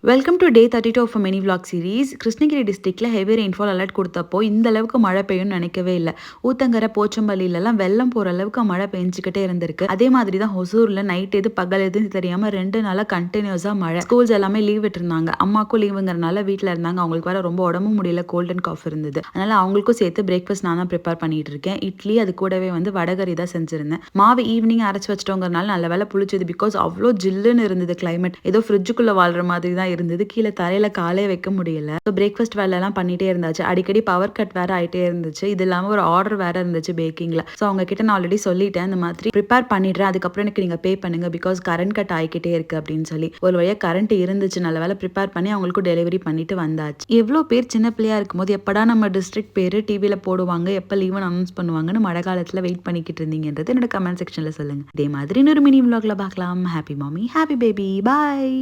Welcome to day 32 of mini vlog series. Krishnagiri டிஸ்ட்ரிக்ட்ல heavy rainfall alert கொடுத்தப்போ இந்த அளவுக்கு மழை பெய்யும்னு நினைக்கவே இல்லை. ஊத்தங்கரை போச்சம்பள்ளியிலலாம் வெள்ளம் போகிற அளவுக்கு மழை பெஞ்சிக்கிட்டே இருந்திருக்கு. அதே மாதிரி தான் ஹொசூரில் நைட் எது பகல் எதுன்னு தெரியாமல் 2 நாளாக கண்டினியூஸாக மழை. ஸ்கூல்ஸ் எல்லாமே லீவ் விட்டுருந்தாங்க. அம்மாக்கும் லீவுங்கிறனால வீட்டில் இருந்தாங்க. அவங்களுக்கு வேற ரொம்ப உடம்பு முடியல, கோல்ட் அண்ட் காஃப் இருந்தது. அதனால அவங்களுக்கும் சேர்த்து பிரேக்ஃபாஸ்ட் நான் தான் ப்ரிப்பேர் பண்ணிட்டு இருக்கேன். இட்லி, அது கூடவே வடகரி தான் செஞ்சிருந்தேன். மாவு ஈவினிங் அரைச்சி வச்சிட்டோங்கிறனால நல்ல வேலை புளிச்சது. பிகாஸ் அவ்வளோ ஜில்லுன்னு இருந்தது கிளைமேட். ஏதோ ஃப்ரிட்ஜுக்குள்ளே வாழ்ற மாதிரி தான் இருந்தது. கீழே தரையில காலே வைக்க முடியல. பிரேக்ஃபாஸ்ட் வேலை எல்லாம் பண்ணிட்டே இருந்தாச்சு. அடிக்கடி பவர் கட் வேற ஆயிட்டே இருந்துச்சு. இது இல்லாம ஒரு ஆர்டர் வேற இருந்துச்சு பேக்கிங்ல. ஸோ அவங்க கிட்ட நான் ஆல்ரெடி சொல்லிட்டேன், இந்த மாதிரி ப்ரிப்பேர் பண்ணிடுறேன், அதுக்கப்புறம் எனக்கு நீங்க பே பண்ணுங்க, பிகாஸ் கரண்ட் கட் ஆகிக்கிட்டே இருக்கு அப்படின்னு சொல்லி. ஒரு வழியா கரண்ட் இருந்துச்சு. நல்ல வேலை ப்ரிப்பேர் பண்ணி அவங்களுக்கும் டெலிவரி பண்ணிட்டு வந்தாச்சு. எவ்வளோ பேர் சின்ன பிள்ளையா இருக்கும்போது எப்படா நம்ம டிஸ்ட்ரிக்ட் பேரு டிவியில போடுவாங்க, எப்ப லீவுன்னு அனௌன்ஸ் பண்ணுவாங்கன்னு மழை காலத்துல வெயிட் பண்ணிக்கிட்டு இருந்தீங்கன்றது என்னோட கமெண்ட் செக்ஷன்ல சொல்லுங்க. இதே மாதிரி இன்னொரு மினி vlogல பார்க்கலாம். ஹாப்பி மாமி, ஹாப்பி பேபி, பாய்.